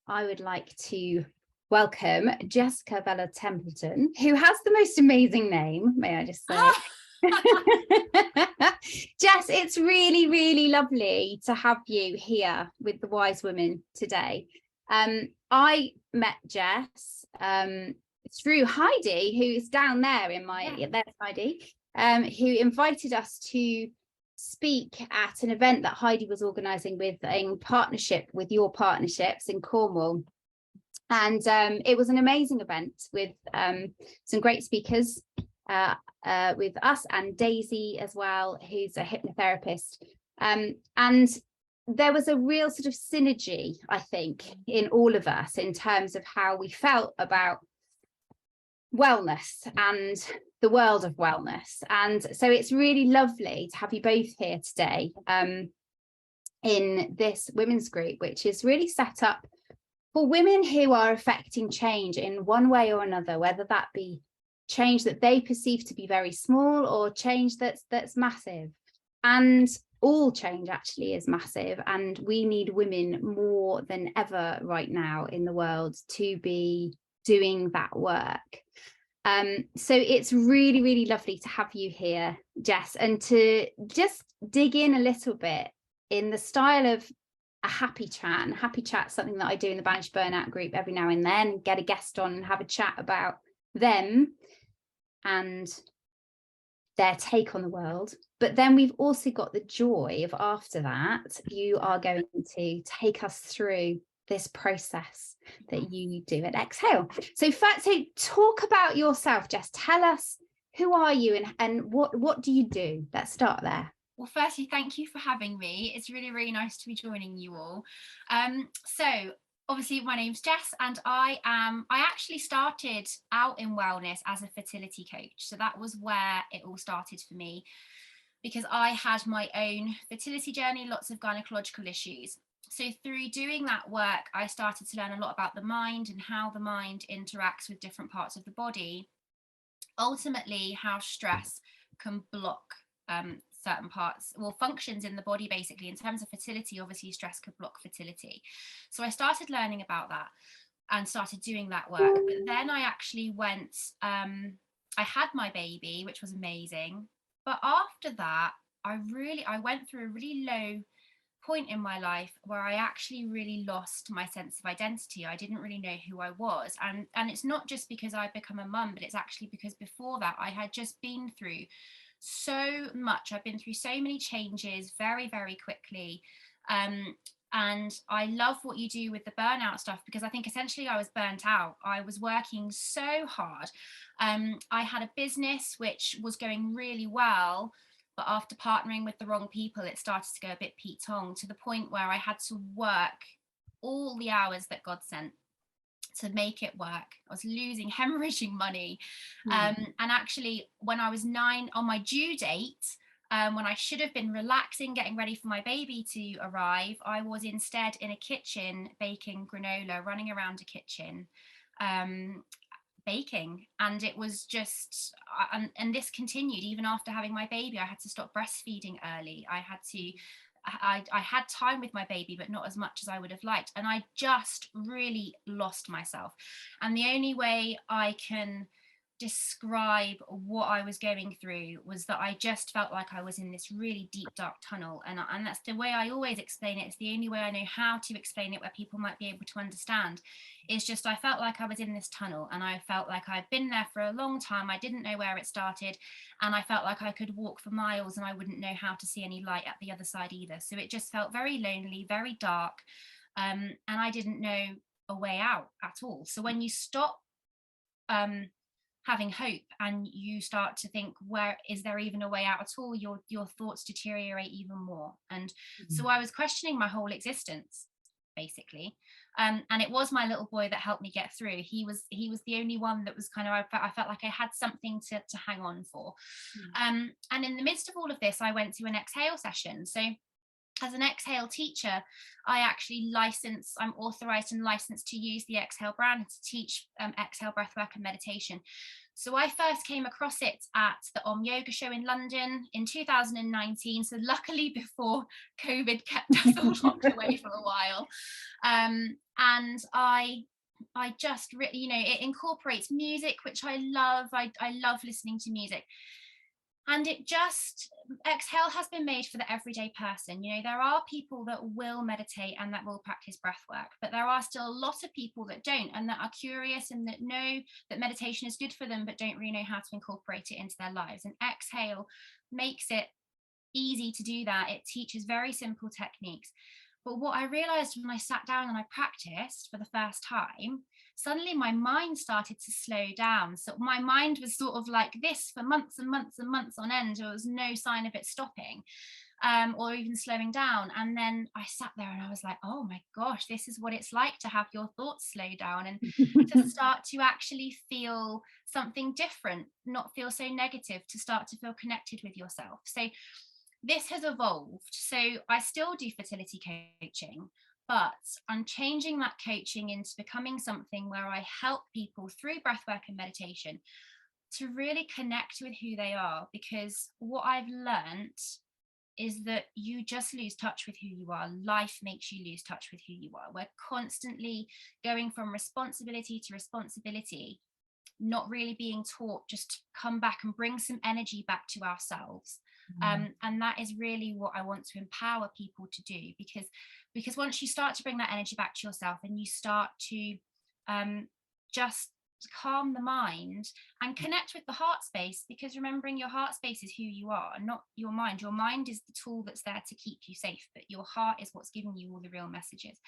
I would like to welcome Jessica Vella Templeton, who has the most amazing name, may I just say. Jess, it's really, really lovely to have you here with the Wise Women today. I met Jess through Heidi, who is down there in my, there's Heidi, who invited us to speak at an event that Heidi was organising with in partnership with your partnerships in Cornwall. And it was an amazing event with some great speakers with us and Daisy as well, who's a hypnotherapist. And there was a real sort of synergy, I think, in all of us in terms of how we felt about wellness and the world of wellness. And so it's really lovely to have you both here today in this women's group, which is really set up for women who are affecting change in one way or another, whether that be change that they perceive to be very small or change that's massive. And all change actually is massive, and we need women more than ever right now in the world to be doing that work. So it's really, really lovely to have you here, Jess, and to just dig in a little bit in the style of a happy chat. And happy chat is something that I do in the Banished Burnout group every now and then, get a guest on and have a chat about them and their take on the world. But then we've also got the joy of, after that, you are going to take us through this process that you do at X-HAIL. So talk about yourself, Jess. Tell us, who are you and what do you do? Let's start there. Well, firstly, thank you for having me. It's really, really nice to be joining you all. So obviously my name's Jess, and I actually started out in wellness as a fertility coach. So that was where it all started for me, because I had my own fertility journey, lots of gynecological issues. So through doing that work, I started to learn a lot about the mind and how the mind interacts with different parts of the body. Ultimately, how stress can block certain parts, functions in the body. Basically, in terms of fertility, obviously stress could block fertility. So I started learning about that and started doing that work. But then I actually went, I had my baby, which was amazing. But after that, I went through a really low point in my life where I actually really lost my sense of identity. I didn't really know who I was. And it's not just because I'd become a mum, but it's actually because before that I had just been through so much. I've been through so many changes very, very quickly. And I love what you do with the burnout stuff, because I think essentially I was burnt out. I was working so hard. I had a business which was going really well, but after partnering with the wrong people, it started to go a bit Pete Tong, to the point where I had to work all the hours that God sent to make it work. I was hemorrhaging money. And actually, when I was 9 on my due date, when I should have been relaxing, getting ready for my baby to arrive, I was instead in a kitchen baking granola, running around a kitchen, baking. And it was just, and this continued even after having my baby. I had to stop breastfeeding early. I had time with my baby, but not as much as I would have liked. And I just really lost myself. And the only way I can describe what I was going through was that I just felt like I was in this really deep, dark tunnel. And that's the way I always explain it. It's the only way I know how to explain it where people might be able to understand. It's just, I felt like I was in this tunnel, and I felt like I'd been there for a long time. I didn't know where it started, and I felt like I could walk for miles and I wouldn't know how to see any light at the other side either. So it just felt very lonely, very dark, and I didn't know a way out at all. So when you stop having hope and you start to think, where is there even a way out at all, your thoughts deteriorate even more. And so I was questioning my whole existence, basically. And it was my little boy that helped me get through. He was the only one that was kind of, I felt like I had something to hang on for. And in the midst of all of this, I went to an X-HAIL session. So as an X-HAIL teacher, I actually I'm authorized and licensed to use the X-HAIL brand to teach X-HAIL Breathwork and Meditation. So I first came across it at the Yoga show in London in 2019. So luckily before COVID kept us all locked away for a while. And I just really, you know, it incorporates music, which I love. I love listening to music. And it just, X-HAIL has been made for the everyday person. You know, there are people that will meditate and that will practice breath work, but there are still a lot of people that don't, and that are curious and that know that meditation is good for them, but don't really know how to incorporate it into their lives. And X-HAIL makes it easy to do that. It teaches very simple techniques. But what I realized when I sat down and I practiced for the first time, suddenly my mind started to slow down. So my mind was sort of like this for months and months and months on end. There was no sign of it stopping or even slowing down. And then I sat there and I was like, oh my gosh, this is what it's like to have your thoughts slow down and to start to actually feel something different, not feel so negative, to start to feel connected with yourself. So this has evolved. So I still do fertility coaching, but I'm changing that coaching into becoming something where I help people through breathwork and meditation to really connect with who they are. Because what I've learned is that you just lose touch with who you are. Life makes you lose touch with who you are. We're constantly going from responsibility to responsibility, not really being taught just to come back and bring some energy back to ourselves. And that is really what I want to empower people to do, because once you start to bring that energy back to yourself and you start to just calm the mind and connect with the heart space, because remembering your heart space is who you are, not your mind. Your mind is the tool that's there to keep you safe, but your heart is what's giving you all the real messages.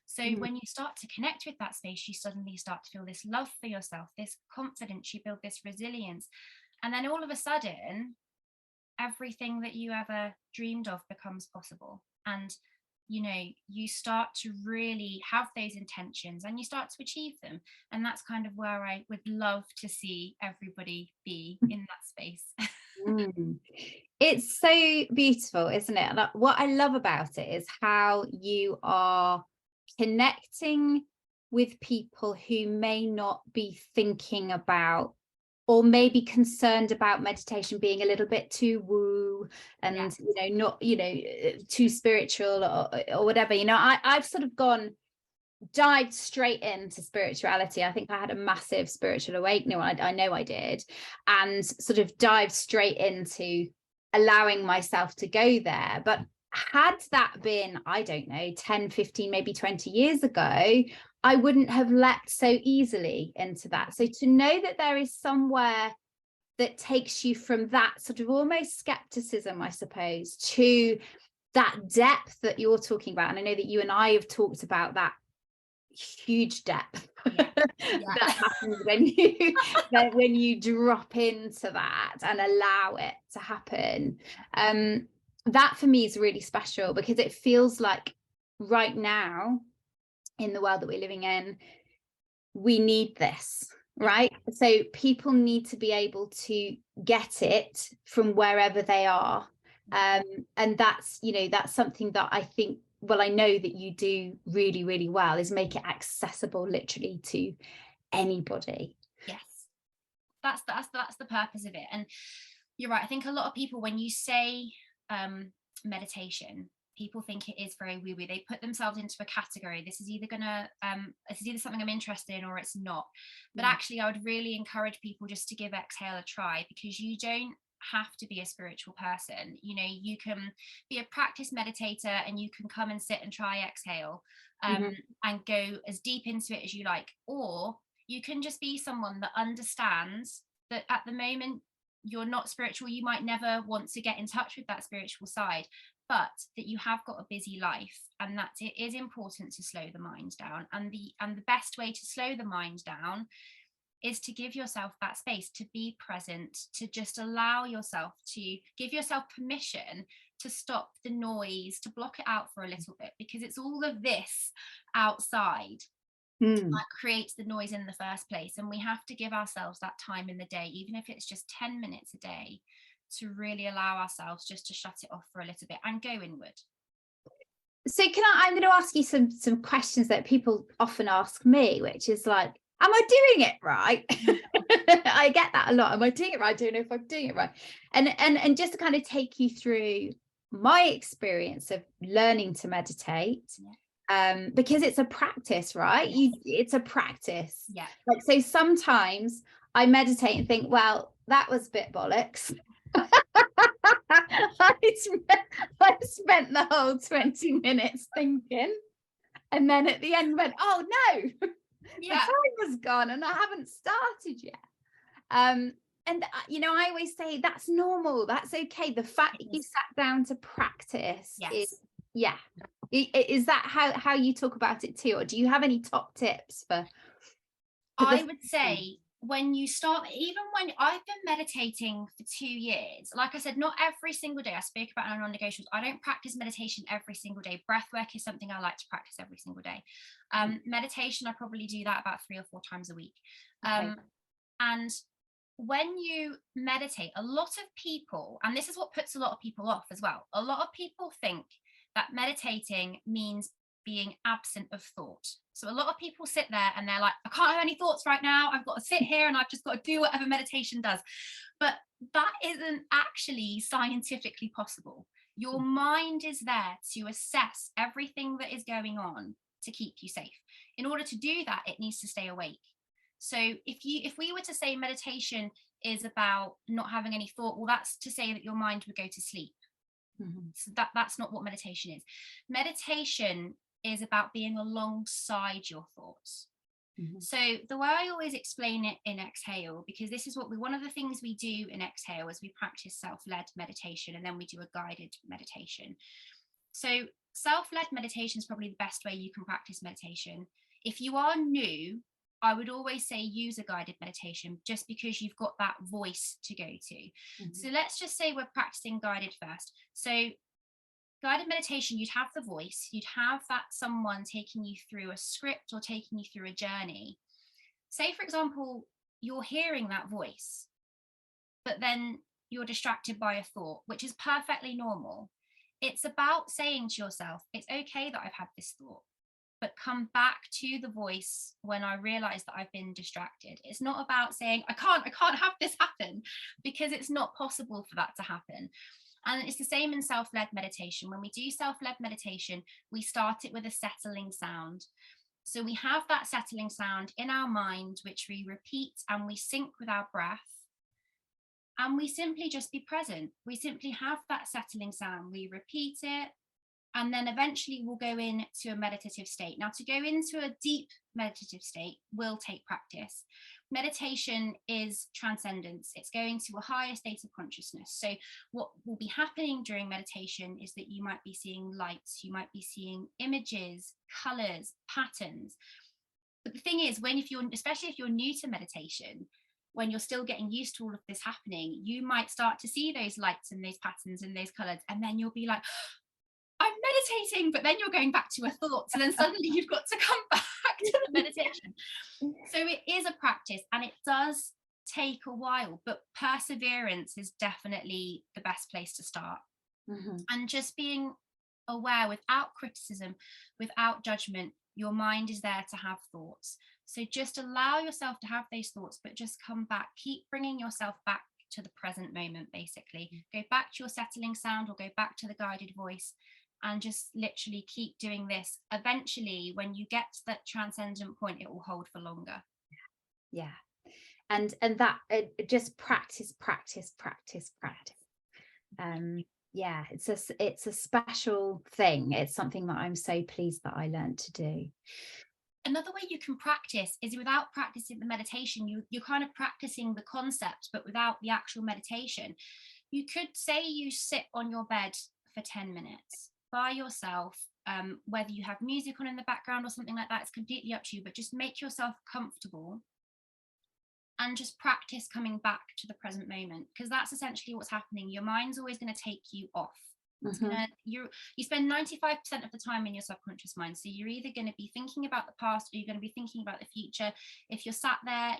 So when you start to connect with that space, you suddenly start to feel this love for yourself, this confidence, you build this resilience, and then all of a sudden everything that you ever dreamed of becomes possible. And you know, you start to really have those intentions and you start to achieve them. And that's kind of where I would love to see everybody be in that space. It's so beautiful, isn't it? And what I love about it is how you are connecting with people who may not be thinking about, or maybe concerned about meditation being a little bit too woo and you know, not, you know, too spiritual or whatever. You know, I've sort of dived straight into spirituality. I think I had a massive spiritual awakening. I know I did, and sort of dived straight into allowing myself to go there. But had that been, I don't know, 10, 15, maybe 20 years ago, I wouldn't have leapt so easily into that. So to know that there is somewhere that takes you from that sort of almost skepticism, I suppose, to that depth that you're talking about. And I know that you and I have talked about that huge depth that happens when you drop into that and allow it to happen. That for me is really special, because it feels like right now in the world that we're living in, we need this, right? So people need to be able to get it from wherever they are. And that's, you know, that's something that I think, well, I know that you do really, really well, is make it accessible literally to anybody. Yes, that's the purpose of it. And you're right. I think a lot of people, when you say meditation, people think it is very woo-woo. They put themselves into a category. This is either something I'm interested in or it's not. But actually, I would really encourage people just to give X-HAIL a try, because you don't have to be a spiritual person. You know, you can be a practice meditator and you can come and sit and try X-HAIL and go as deep into it as you like. Or you can just be someone that understands that at the moment you're not spiritual. You might never want to get in touch with that spiritual side, but that you have got a busy life, and that it is important to slow the mind down. And the best way to slow the mind down is to give yourself that space to be present, to just allow yourself, to give yourself permission to stop the noise, to block it out for a little bit, because it's all of this outside that creates the noise in the first place. And we have to give ourselves that time in the day, even if it's just 10 minutes a day, to really allow ourselves just to shut it off for a little bit and go inward. So I'm going to ask you some questions that people often ask me, which is like, am I doing it right? I get that a lot. Am I doing it right? I don't know if I'm doing it right. And just to kind of take you through my experience of learning to meditate because it's a practice, right? It's a practice. Yeah. Like, so sometimes I meditate and think, well, that was a bit bollocks. I spent the whole 20 minutes thinking, and then at the end went, oh no, the time was gone and I haven't started yet. And you know, I always say that's normal, that's okay. The fact that you sat down to practice is that how you talk about it too, or do you have any top tips for I would say when you start, even when I've been meditating for 2 years, like I said, not every single day. I spoke about in non-negotiables. I don't practice meditation every single day. Breathwork is something I like to practice every single day. Meditation, I probably do that about 3 or 4 times a week. And when you meditate, a lot of people, and this is what puts a lot of people off as well, a lot of people think that meditating means being absent of thought. So a lot of people sit there and they're like, I can't have any thoughts right now. I've got to sit here and I've just got to do whatever meditation does. But that isn't actually scientifically possible. Your mind is there to assess everything that is going on to keep you safe. In order to do that, it needs to stay awake. So if we were to say meditation is about not having any thought, well, that's to say that your mind would go to sleep. So that's not what meditation is. Meditation is about being alongside your thoughts. So the way I always explain it in X-HAIL, because this is one of the things we do in X-HAIL is we practice self-led meditation, and then we do a guided meditation. So self-led meditation is probably the best way you can practice meditation. If you are new, I would always say use a guided meditation, just because you've got that voice to go to. So let's just say we're practicing guided first. So guided meditation, you'd have the voice, you'd have that someone taking you through a script or taking you through a journey. Say, for example, you're hearing that voice, but then you're distracted by a thought, which is perfectly normal. It's about saying to yourself, it's okay that I've had this thought, but come back to the voice when I realize that I've been distracted. It's not about saying, I can't have this happen, because it's not possible for that to happen. And it's the same in self-led meditation. When we do self-led meditation, we start it with a settling sound. So we have that settling sound in our mind, which we repeat and we sync with our breath. And we simply just be present. We simply have that settling sound. We repeat it. And then eventually we'll go into a meditative state. Now, to go into a deep meditative state will take practice. Meditation is transcendence. It's going to a higher state of consciousness. So what will be happening during meditation is that you might be seeing lights, you might be seeing images, colors, patterns. But the thing is, especially if you're new to meditation, when you're still getting used to all of this happening, you might start to see those lights and those patterns and those colors, and then you'll be like, I'm meditating, but then you're going back to a thought. So then suddenly you've got to come back to the meditation. So it is a practice, and it does take a while, but perseverance is definitely the best place to start. And just being aware, without criticism, without judgment, your mind is there to have thoughts. So just allow yourself to have those thoughts, but just come back, keep bringing yourself back to the present moment, basically. Go back to your settling sound, or go back to the guided voice, and just literally keep doing this. Eventually, when you get to that transcendent point, it will hold for longer. Yeah. And that just practice. Yeah, it's a special thing. It's something that I'm so pleased that I learned to do. Another way you can practice is without practicing the meditation. You're kind of practicing the concept, but without the actual meditation. You could say you sit on your bed for 10 minutes by yourself, whether you have music on in the background or something like that, it's completely up to you, but just make yourself comfortable and just practice coming back to the present moment, because that's essentially what's happening. Your mind's always going to take you off. You spend 95% of the time in your subconscious mind, so you're either going to be thinking about the past, or you're going to be thinking about the future. If you're sat there,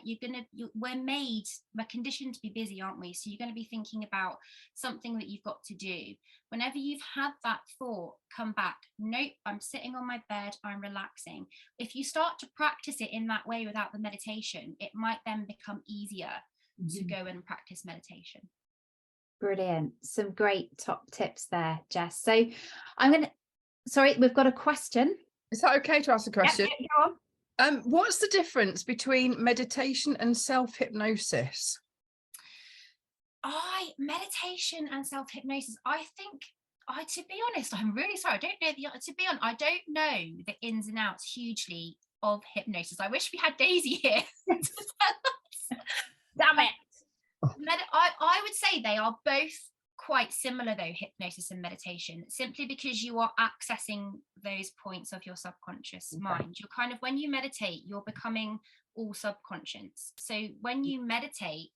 we're conditioned to be busy, aren't we? So you're going to be thinking about something that you've got to do. Whenever you've had that thought, come back. Nope, I'm sitting on my bed, I'm relaxing. If you start to practice it in that way without the meditation, it might then become easier to go and practice meditation. Brilliant. Some great top tips there, Jess. So we've got a question Is that okay to ask a question? Yep, go on. What's the difference between meditation and self-hypnosis? Meditation and self-hypnosis, I think, to be honest, I'm really sorry, I don't know I don't know the ins and outs hugely of hypnosis. I wish we had Daisy here to tell us. Damn it. I would say they are both quite similar though, hypnosis and meditation, simply because you are accessing those points of your subconscious mind. You're kind of, when you meditate, you're becoming all subconscious. So when you meditate,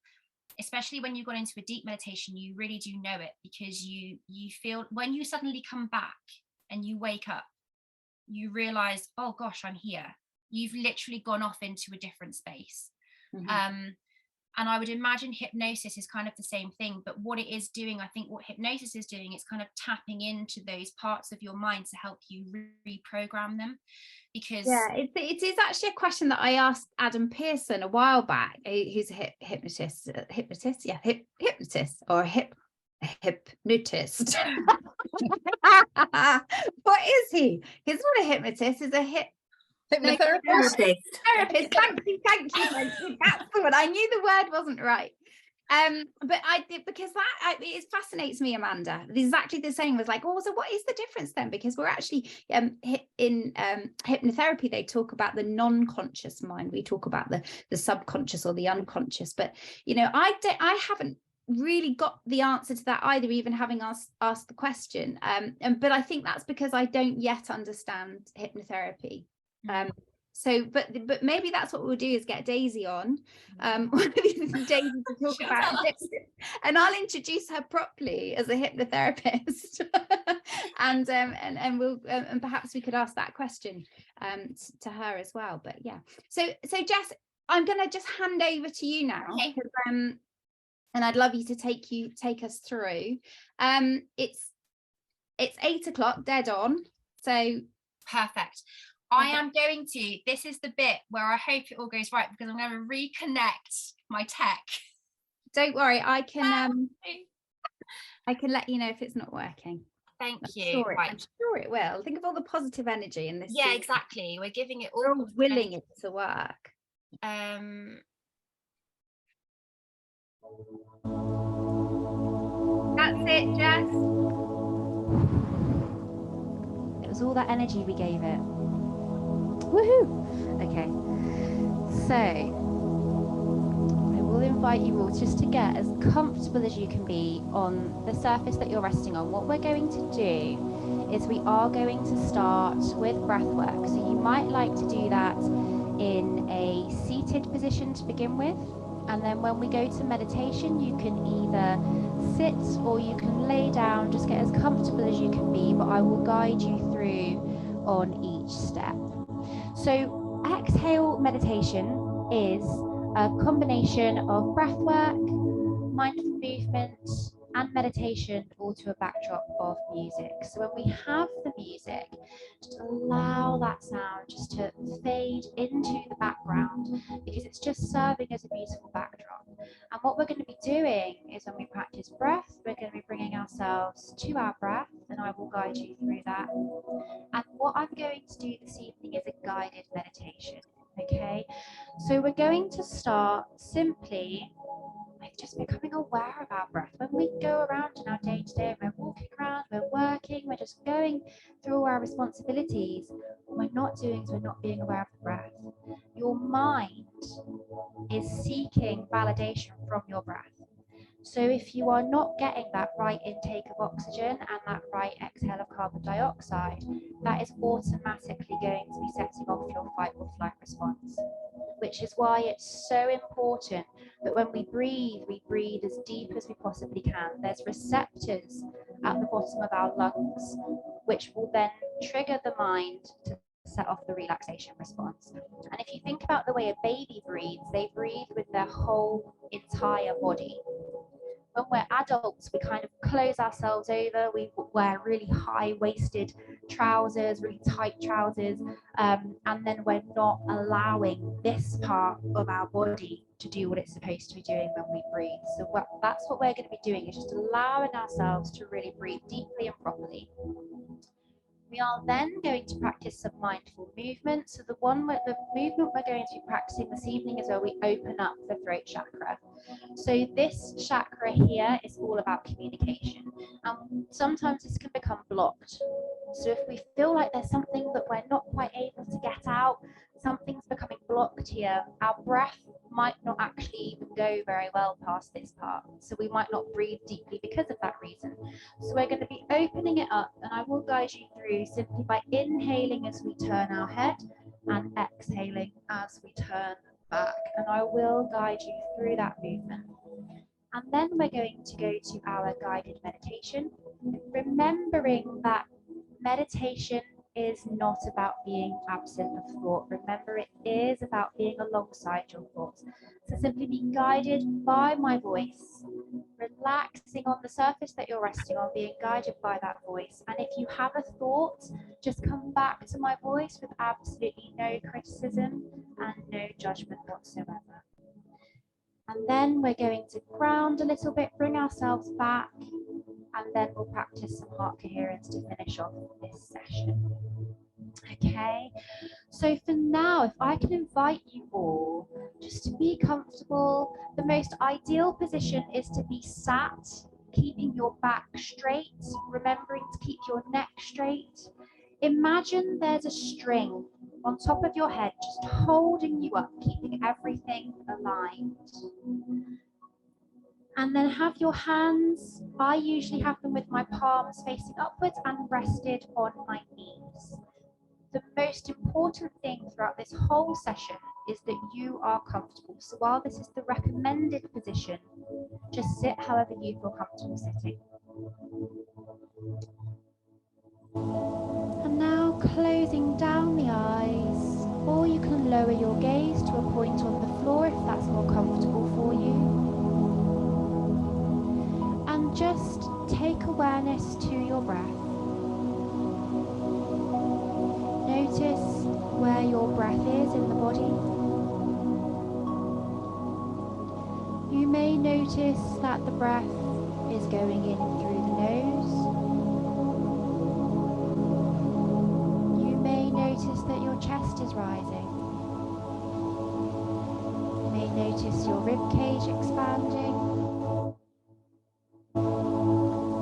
especially when you've gone into a deep meditation, you really do know it, because you feel, when you suddenly come back and you wake up, you realize, oh gosh, I'm here. You've literally gone off into a different space. And I would imagine hypnosis is kind of the same thing, but what it is doing, I think what hypnosis is doing, it's kind of tapping into those parts of your mind to help you reprogram them. Because it is actually a question that I asked Adam Pearson a while back, who's a hypnotist or a hypnotist. What is he? He's not a hypnotist, he's a Hypnotherapist. Therapist. Thank you. That's the one. I knew the word wasn't right. But I did, because that it fascinates me, Amanda. Exactly the same. Was like, oh, so what is the difference then? Because we're actually in hypnotherapy, they talk about the non-conscious mind. We talk about the subconscious or the unconscious. But you know, I haven't really got the answer to that either, even having asked the question. But I think that's because I don't yet understand hypnotherapy. So but maybe that's what we'll do, is get Daisy on, Daisy to talk about it, and I'll introduce her properly as a hypnotherapist. and we'll and perhaps we could ask that question to her as well. But yeah, so Jess, I'm gonna just hand over to you now. Okay. And I'd love you to take us through. It's 8 o'clock dead on, so perfect. I am going to, this is the bit where I hope it all goes right, because I'm going to reconnect my tech. Don't worry, I can let you know if it's not working. Thank you. I'm sure it will. Think of all the positive energy in this. Yeah, exactly. We're giving it all. We're all willing it to work. That's it, Jess. It was all that energy we gave it. Woohoo! Okay, so I will invite you all just to get as comfortable as you can be on the surface that you're resting on. What we're going to do is we are going to start with breath work. So you might like to do that in a seated position to begin with, and then when we go to meditation, you can either sit or you can lay down. Just get as comfortable as you can be, but I will guide you through on each step. So X-HAIL meditation is a combination of breath work, mindful movement, and meditation, all to a backdrop of music. So when we have the music, just allow that sound just to fade into the background, because it's just serving as a beautiful backdrop. And what we're going to be doing is, when we practice breath, we're going to be bringing ourselves to our breath, and I will guide you through that. And what I'm going to do this evening is a guided meditation. Okay, so we're going to start simply with just becoming aware of our breath. When we go around in our day-to-day, we're walking around, we're working, we're just going through our responsibilities. What we're not doing is we're not being aware of the breath. Your mind is seeking validation from your breath. So if you are not getting that right intake of oxygen and that right exhale of carbon dioxide, that is automatically going to be setting off your fight or flight response, which is why it's so important that when we breathe as deep as we possibly can. There's receptors at the bottom of our lungs, which will then trigger the mind to set off the relaxation response. And if you think about the way a baby breathes, they breathe with their whole entire body. When we're adults, we kind of close ourselves over, we wear really high-waisted trousers, really tight trousers, and then we're not allowing this part of our body to do what it's supposed to be doing when we breathe. So that's what we're going to be doing, is just allowing ourselves to really breathe deeply and properly. We are then going to practice some mindful movement. So the movement we're going to be practicing this evening is where we open up the throat chakra. So this chakra here is all about communication. And sometimes this can become blocked. So if we feel like there's something that we're not quite able to get out, something's becoming blocked here, our breath might not actually even go very well past this part. So we might not breathe deeply because of that reason. So we're going to be opening it up, and I will guide you through simply by inhaling as we turn our head and exhaling as we turn back. And I will guide you through that movement. And then we're going to go to our guided meditation, remembering that meditation is not about being absent of thought. Remember, it is about being alongside your thoughts. So simply be guided by my voice, relaxing on the surface that you're resting on, being guided by that voice. And if you have a thought, just come back to my voice with absolutely no criticism and no judgment whatsoever. And then we're going to ground a little bit, bring ourselves back, and then we'll practice some heart coherence to finish off this session. Okay, so for now, if I can invite you all just to be comfortable, the most ideal position is to be sat, keeping your back straight, remembering to keep your neck straight. Imagine there's a string on top of your head, just holding you up, keeping everything aligned. And then have your hands, I usually have them with my palms facing upwards and rested on my knees. The most important thing throughout this whole session is that you are comfortable. So while this is the recommended position, just sit however you feel comfortable sitting. And now closing down the eyes, or you can lower your gaze to a point on the floor if that's more comfortable for you. And just take awareness to your breath. Notice where your breath is in the body. You may notice that the breath is going in through the nose. You may notice that your chest is rising. You may notice your rib cage expanding,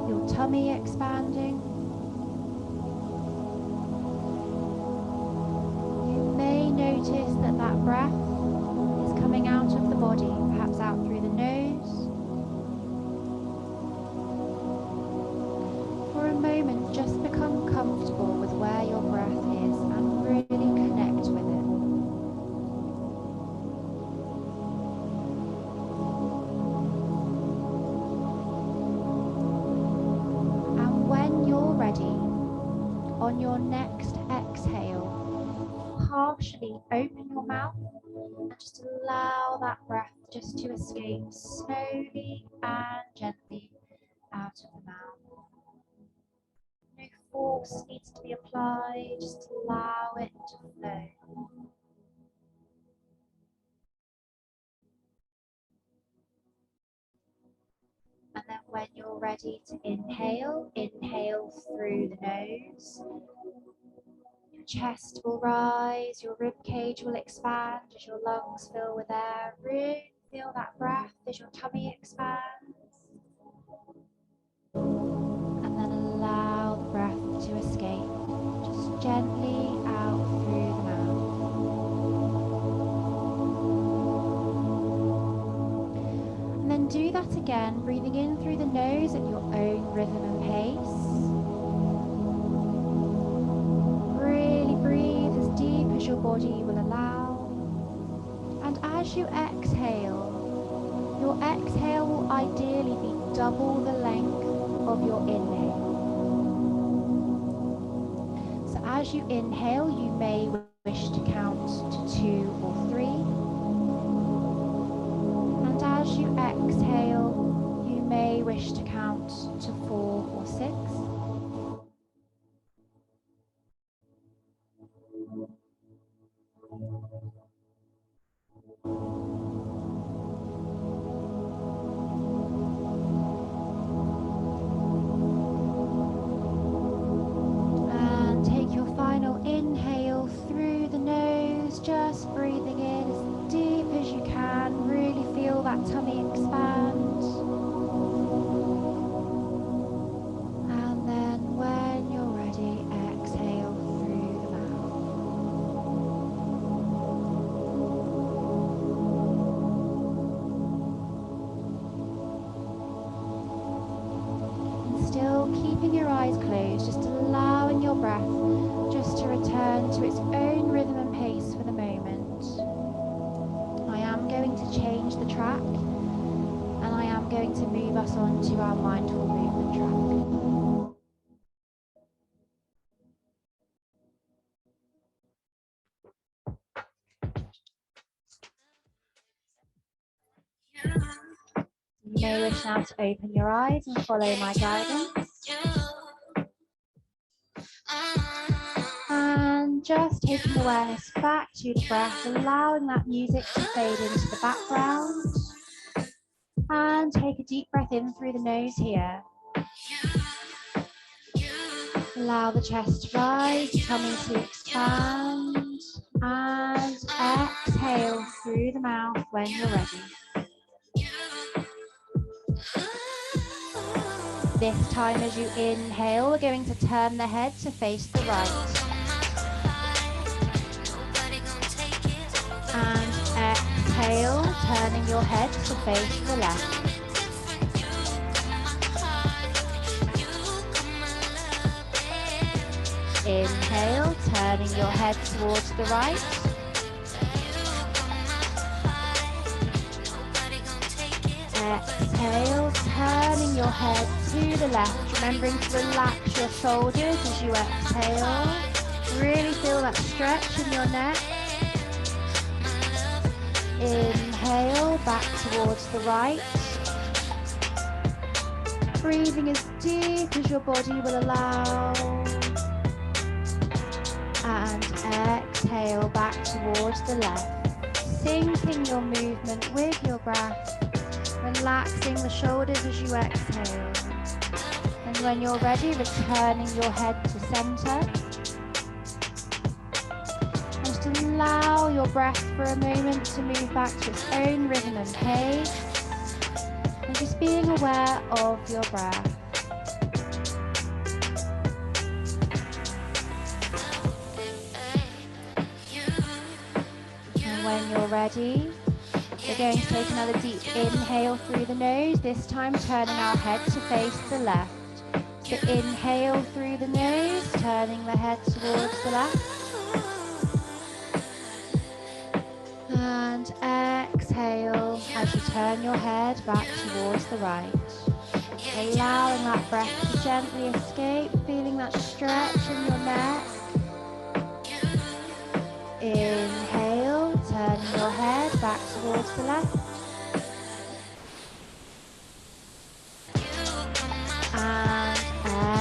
your tummy expanding. Notice that that breath is coming out of the body, perhaps out through the nose. For a moment, just become comfortable with where your breath is and really connect with it. And when you're ready, on your next exhale, partially open your mouth and just allow that breath just to escape slowly and gently out of the mouth. No force needs to be applied, just allow it to flow. And then when you're ready to inhale, inhale through the nose. Chest will rise, your rib cage will expand as your lungs fill with air. Really feel that breath as your tummy expands. And then allow the breath to escape, just gently out through the mouth. And then do that again, breathing in through the nose at your own rhythm and pace. As your body will allow, and as you exhale, your exhale will ideally be double the length of your inhale. So as you inhale, you may wish to count to 2 or 3, and as you exhale, you may wish to count to 4 or 6. And tummy expand. And then when you're ready, exhale through the mouth. And still keeping your eyes closed, just allowing your breath just to return to its own rhythm and pace for the moment. I am going to change the track, and I am going to move us on to our mindful movement track. You may wish now to open your eyes and follow my guidance. And just taking awareness back to the breath, allowing that music to fade into the background. And take a deep breath in through the nose here. Allow the chest to rise, tummy to expand. And exhale through the mouth when you're ready. This time as you inhale, we're going to turn the head to face the right. And exhale, turning your head to face the left. Inhale, turning your head towards the right. Exhale, turning your head to the left, remembering to relax your shoulders as you exhale. Really feel that stretch in your neck. Inhale, back towards the right. Breathing as deep as your body will allow. And exhale, back towards the left. Syncing your movement with your breath. Relaxing the shoulders as you exhale. And when you're ready, returning your head to center. And just allow your breath for a moment to move back to its own rhythm and pace. And just being aware of your breath. And when you're ready, we're going to take another deep inhale through the nose, this time turning our head to face the left. So inhale through the nose, turning the head towards the left. And exhale as you turn your head back towards the right. Allowing that breath to gently escape, feeling that stretch in your neck. Inhale, turning your head back towards the left. And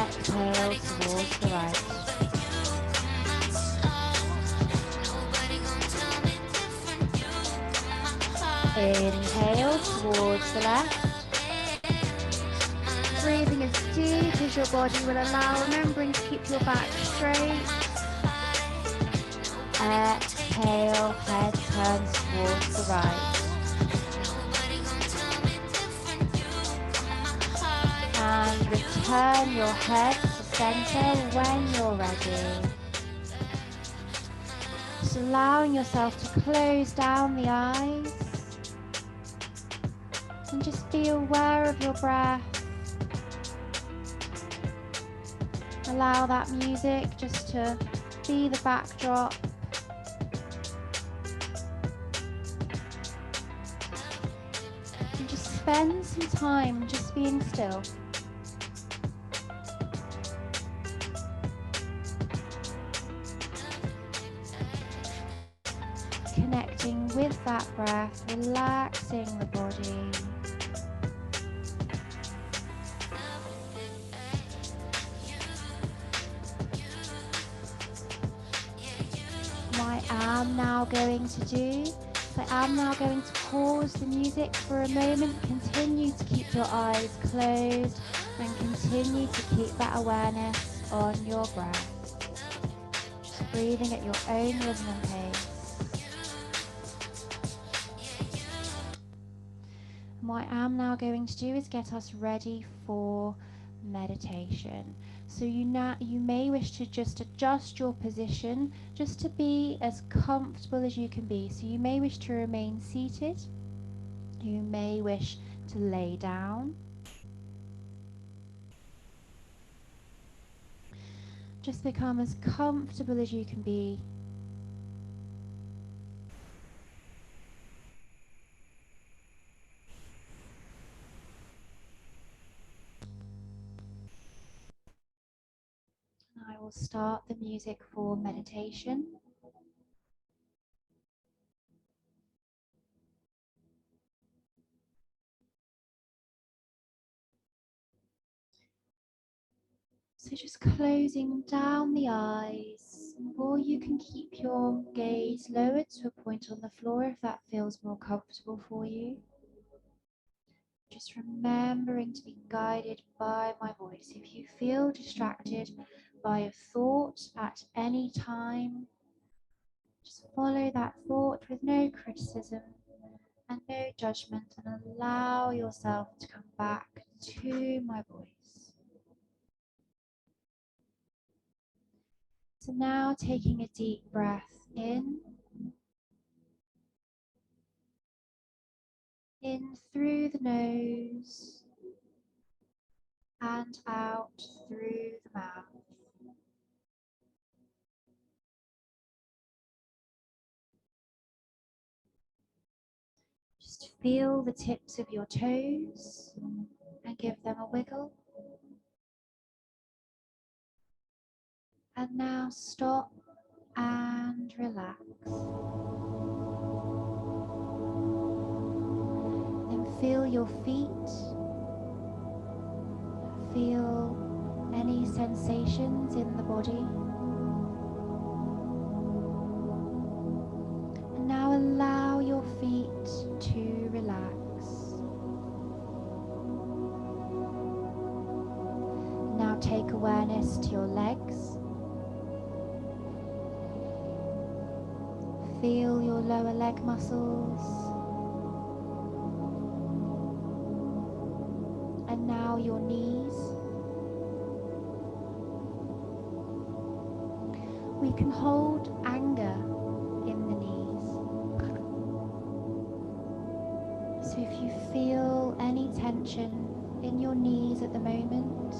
exhale towards the right. Inhale towards the left. Breathing as deep as your body will allow, remembering to keep your back straight. Exhale, head turns towards the right. And return your head to center when you're ready. Just allowing yourself to close down the eyes. And just be aware of your breath. Allow that music just to be the backdrop. And just spend some time just being still. Connecting with that breath, relaxing the body. I am now going to pause the music for a moment. Continue to keep your eyes closed and continue to keep that awareness on your breath. Just breathing at your own rhythm and pace. And what I am now going to do is get us ready for meditation. So you may wish to just adjust your position just to be as comfortable as you can be. So you may wish to remain seated. You may wish to lay down. Just become as comfortable as you can be. I will start the music for meditation. So just closing down the eyes, or you can keep your gaze lowered to a point on the floor if that feels more comfortable for you. Just remembering to be guided by my voice. If you feel distracted by a thought at any time, just follow that thought with no criticism and no judgment, and allow yourself to come back to my voice. So now taking a deep breath in through the nose and out through the mouth. Just feel the tips of your toes and give them a wiggle. And now stop and relax. Then feel your feet. Feel any sensations in the body. And now allow your feet to relax. Now take awareness to your legs. Feel your lower leg muscles. And now your knees. We can hold anger in the knees. So if you feel any tension in your knees at the moment,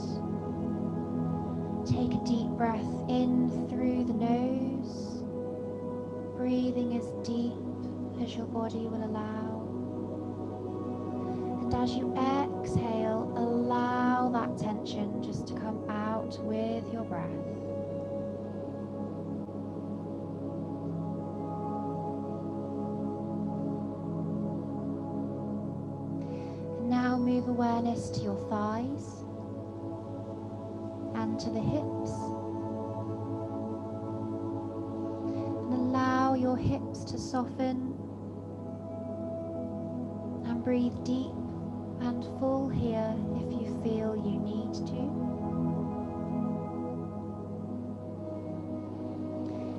take a deep breath in through the nose, breathing as deep as your body will allow. And as you exhale, allow that tension just to come out with your breath. And now move awareness to your thighs and to the hips. Allow your hips to soften and breathe deep and full here if you feel you need to.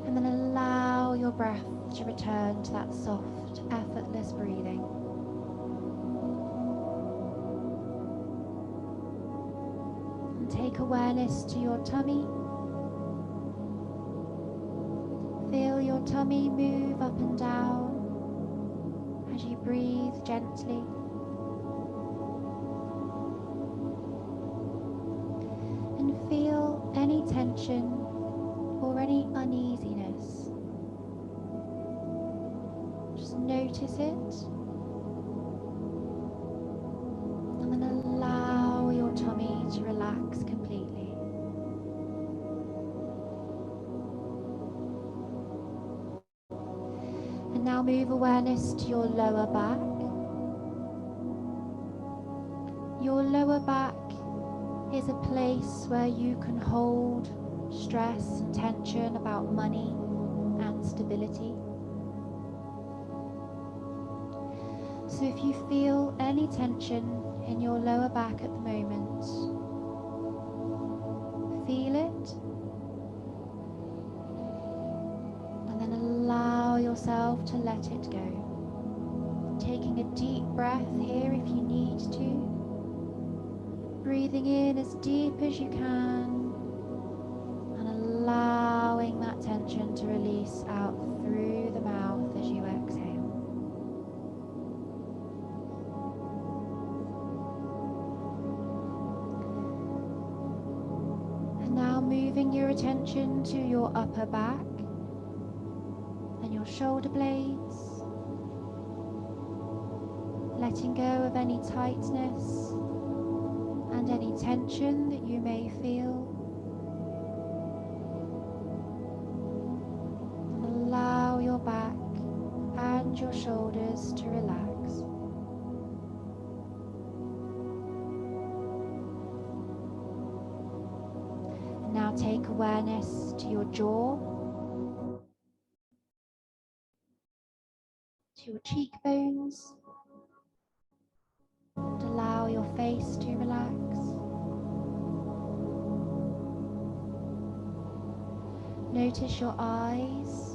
And then allow your breath to return to that soft, effortless breathing. And take awareness to your tummy. Feel your tummy move up and down as you breathe gently. And feel any tension or any uneasiness. Just notice it. And then allow your tummy to relax completely. Now move awareness to your lower back. Your lower back is a place where you can hold stress and tension about money and stability. So if you feel any tension in your lower back at the moment, feel it. And then allow yourself to let it go. taking a deep breath here if you need to. Breathing in as deep as you can and allowing that tension to release out through the mouth as you exhale. And now moving your attention to your upper back and your shoulder blades, letting go of any tightness and any tension that you may feel. And allow your back and your shoulders to relax. And now take awareness to your jaw, to your cheekbones, and allow your face to relax. Notice your eyes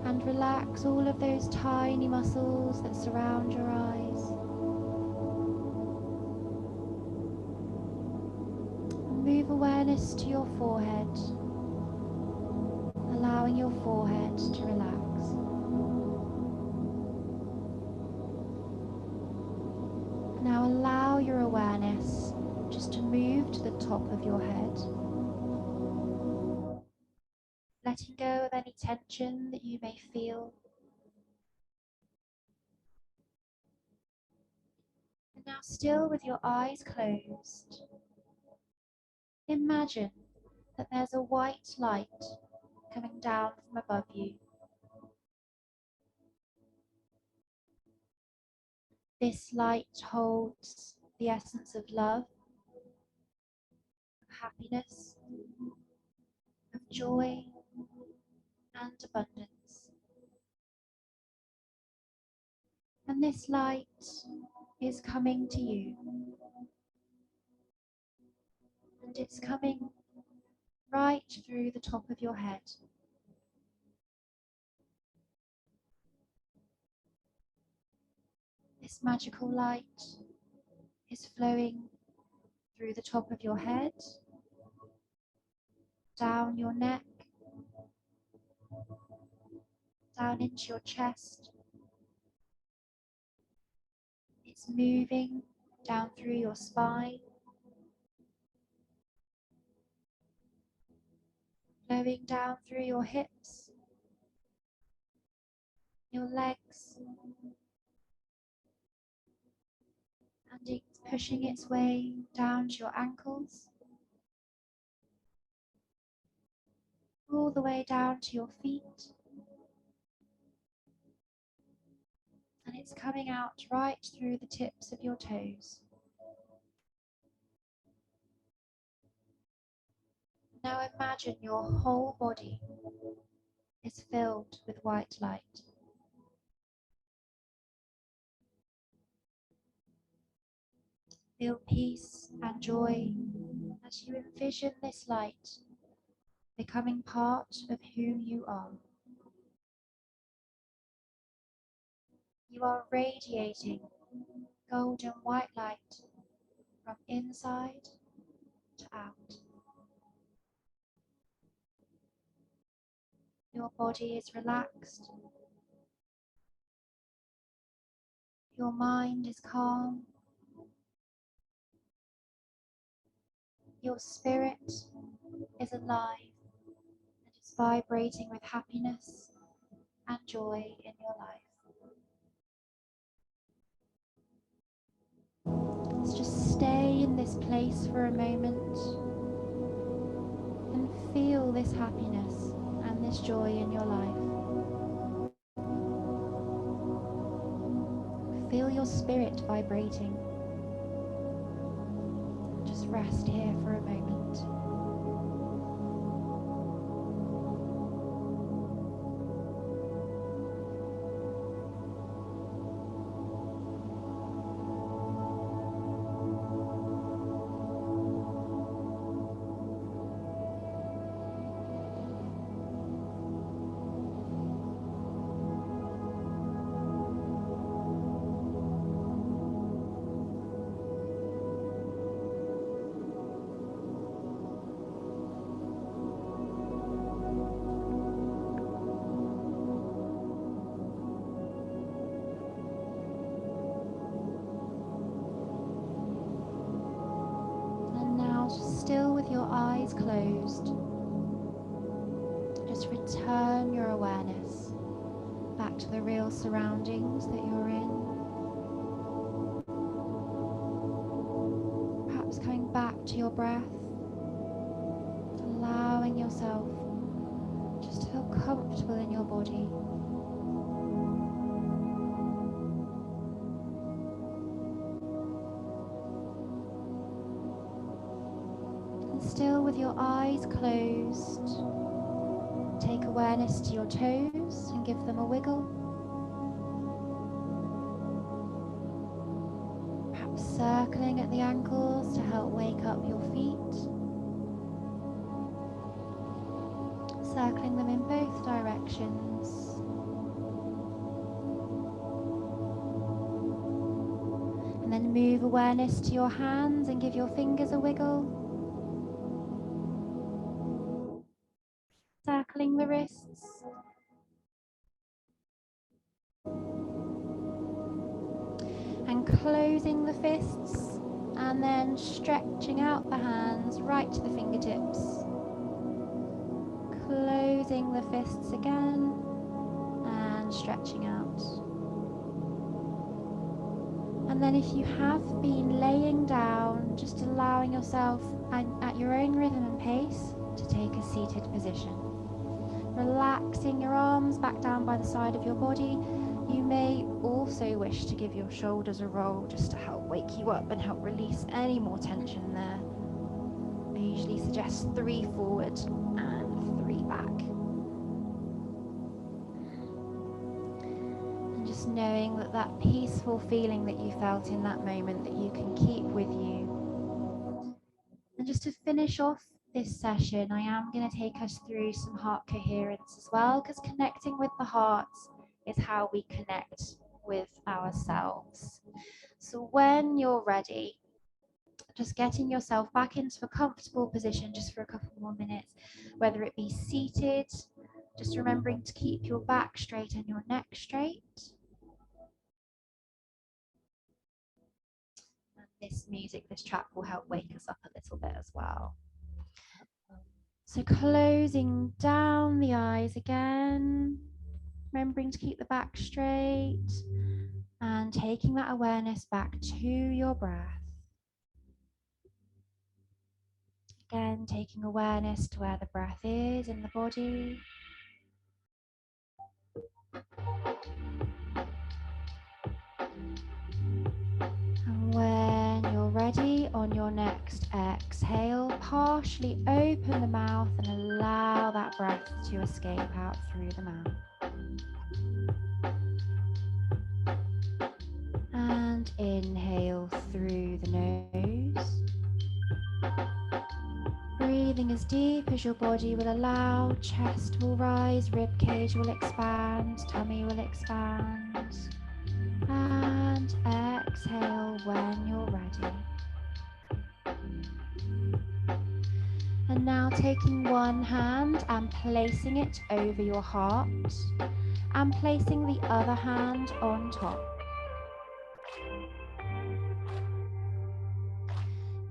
and relax all of those tiny muscles that surround your eyes. And move awareness to your forehead, allowing your forehead to relax. Now allow your awareness just to move to the top of your head, letting go of any tension that you may feel. And now, still with your eyes closed, imagine that there's a white light coming down from above you. This light holds the essence of love, of happiness, of joy, and abundance. And this light is coming to you. And it's coming right through the top of your head. This magical light is flowing through the top of your head, down your neck, down into your chest. It's moving down through your spine, flowing down through your hips, your legs, and it's pushing its way down to your ankles, all the way down to your feet, and it's coming out right through the tips of your toes. Now imagine your whole body is filled with white light. Feel peace and joy as you envision this light becoming part of who you are. You are radiating golden white light from inside to out. Your body is relaxed. Your mind is calm. Your spirit is alive and is vibrating with happiness and joy in your life. Let's just stay in this place for a moment and feel this happiness and this joy in your life. Feel your spirit vibrating. Just rest here for a moment. closed, just return your awareness back to the real surroundings that you're in. Perhaps coming back to your breath, allowing yourself just to feel comfortable in your body. And still with your eyes closed, take awareness to your toes and give them a wiggle. Perhaps circling at the ankles to help wake up your feet. Circling them in both directions. And then move awareness to your hands and give your fingers a wiggle. Circling the wrists. And closing the fists, and then stretching out the hands right to the fingertips. Closing the fists again and stretching out. And then if you have been laying down, just allowing yourself at your own rhythm and pace to take a seated position. Relaxing your arms back down by the side of your body. You may also wish to give your shoulders a roll just to help wake you up and help release any more tension there. I usually suggest 3 forward and 3 back. And just knowing that that peaceful feeling that you felt in that moment that you can keep with you. And just to finish off this session, I am going to take us through some heart coherence as well, because connecting with the heart is how we connect with ourselves. So when you're ready, just getting yourself back into a comfortable position just for a couple more minutes, whether it be seated, just remembering to keep your back straight and your neck straight. And this music, this track will help wake us up a little bit as well. So closing down the eyes again, remembering to keep the back straight and taking that awareness back to your breath. Again, taking awareness to where the breath is in the body. And when you're ready, on your next exhale, partially open the mouth and allow that breath to escape out through the mouth. And inhale through the nose. Breathing as deep as your body will allow. Chest will rise, rib cage will expand, tummy will expand. And exhale when you're ready. And now taking one hand and placing it over your heart and placing the other hand on top.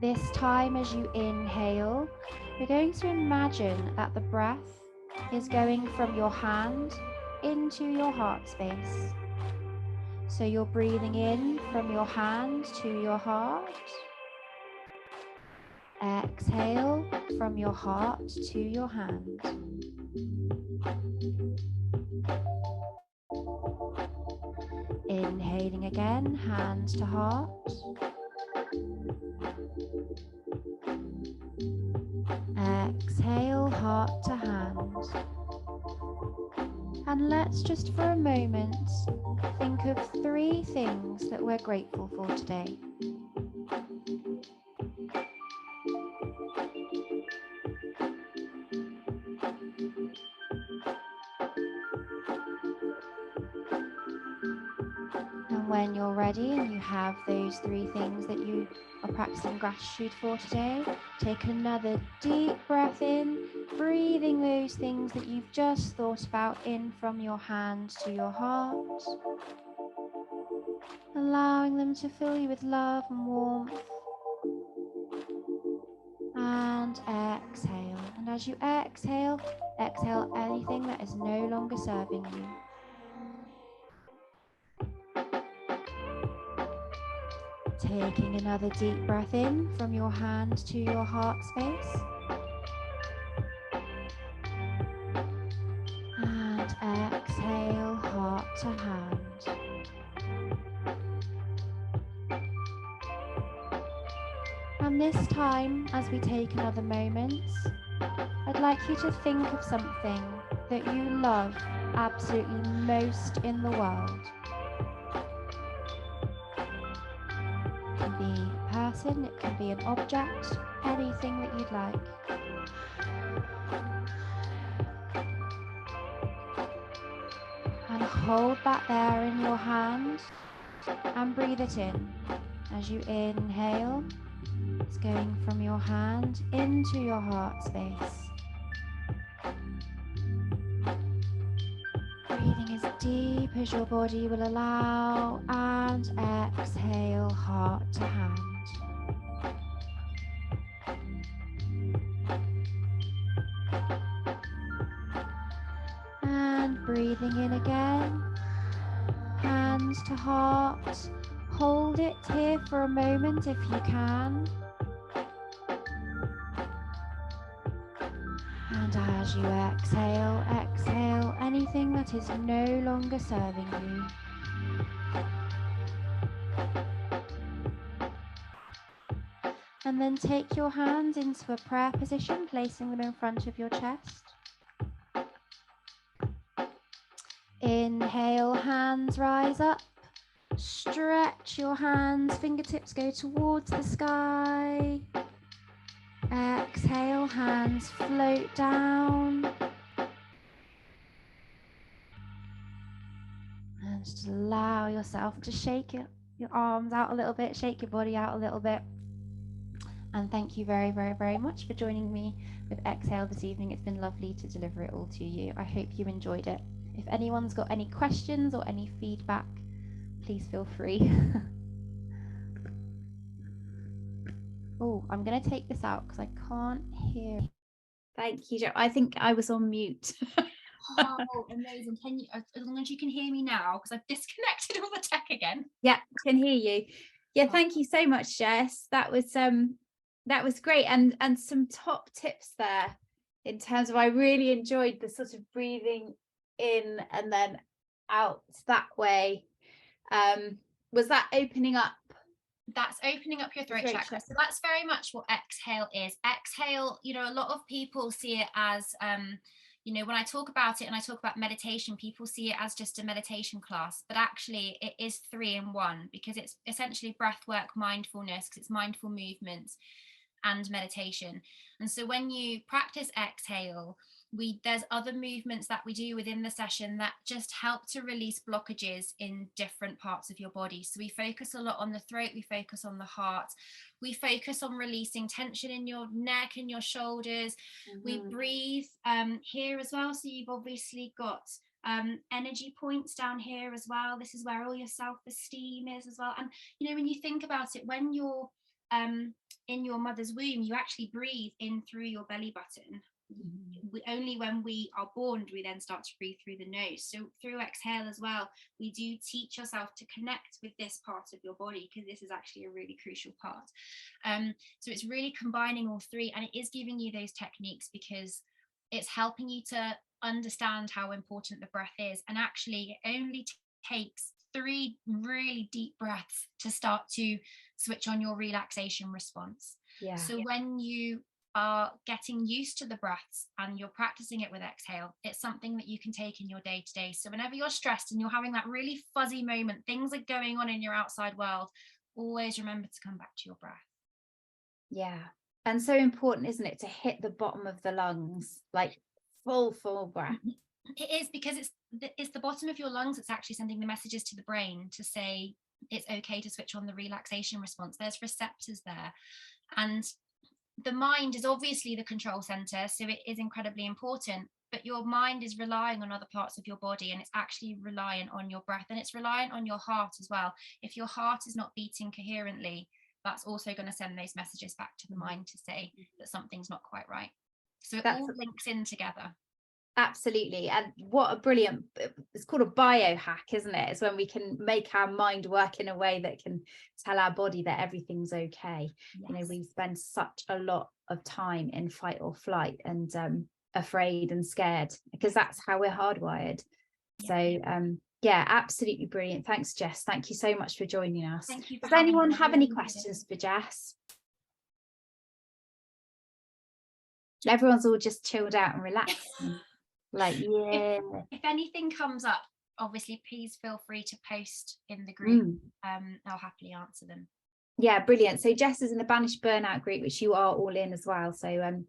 This time as you inhale, you're going to imagine that the breath is going from your hand into your heart space. So you're breathing in from your hand to your heart. Exhale from your heart to your hand. Inhaling again, hand to heart. Exhale, heart to hand. And let's just for a moment think of 3 things that we're grateful for today. And when you're ready and you have those 3 things that you are practicing gratitude for today, take another deep breath in, breathing those things that you've just thought about in from your hand to your heart, allowing them to fill you with love and warmth. And exhale. And as you exhale, exhale anything that is no longer serving you. Taking another deep breath in from your hand to your heart space. And exhale, heart to hand. And this time, as we take another moment, I'd like you to think of something that you love absolutely most in the world. It can be a person, it can be an object, anything that you'd like. And hold that there in your hand and breathe it in. As you inhale, it's going from your hand into your heart space. Breathing as deep as your body will allow, and exhale, heart to hand. And breathing in again, hands to heart. Hold it here for a moment if you can. And as you exhale, exhale anything that is no longer serving you. And then take your hands into a prayer position, placing them in front of your chest. Inhale, hands rise up. Stretch your hands, fingertips go towards the sky. Exhale, hands float down. And just allow yourself to shake your arms out a little bit, shake your body out a little bit. And thank you very, very, very much for joining me with X-HAIL this evening. It's been lovely to deliver it all to you. I hope you enjoyed it. If anyone's got any questions or any feedback, please feel free. Oh, I'm going to take this out because I can't hear. Thank you, Jo. I think I was on mute. Oh, amazing. Can you, as long as you can hear me now, because I've disconnected all the tech again. Yeah, can hear you. Yeah, thank you so much, Jess. That was great, and some top tips there in terms of, I really enjoyed the sort of breathing in and then out that way. Was that opening up? That's opening up your throat chakra. So that's very much what exhale is. Exhale, a lot of people see it as when I talk about it and I talk about meditation, people see it as just a meditation class, but actually it is 3 in 1, because it's essentially breath work, mindfulness, because it's mindful movements and meditation. And so when you practice exhale, there's other movements that we do within the session that just help to release blockages in different parts of your body. So we focus a lot on the throat, we focus on the heart, we focus on releasing tension in your neck and your shoulders. We breathe here as well. So you've obviously got energy points down here as well. This is where all your self-esteem is as well. And when you think about it, when you're in your mother's womb, you actually breathe in through your belly button. Only when we are born do we then start to breathe through the nose. So through exhale as well, we do teach yourself to connect with this part of your body, because this is actually a really crucial part. So it's really combining all 3, and it is giving you those techniques because it's helping you to understand how important the breath is. And actually it only takes 3 really deep breaths to start to switch on your relaxation response. So when you are getting used to the breaths and you're practicing it with exhale, it's something that you can take in your day to day. So whenever you're stressed and you're having that really fuzzy moment, things are going on in your outside world, always remember to come back to your breath. Yeah, and so important, isn't it, to hit the bottom of the lungs, like full breath. It is, because it's the bottom of your lungs. It's actually sending the messages to the brain to say it's okay to switch on the relaxation response. There's receptors there, and the mind is obviously the control center, so it is incredibly important, but your mind is relying on other parts of your body, and it's actually reliant on your breath, and it's reliant on your heart as well. If your heart is not beating coherently, that's also going to send those messages back to the mind to say that something's not quite right. So it all links in together. Absolutely. And what a brilliant, it's called a biohack, isn't it? It's when we can make our mind work in a way that can tell our body that everything's okay. Yes. You know, we spend such a lot of time in fight or flight and afraid and scared, because that's how we're hardwired. So yeah, absolutely brilliant. Thanks, Jess. Thank you so much for joining us. Thank you. Does anyone have any questions for Jess? Everyone's all just chilled out and relaxed. Like, yeah. If anything comes up, obviously, please feel free to post in the group. I'll happily answer them. Yeah, brilliant. So Jess is in the Banished Burnout group, which you are all in as well. So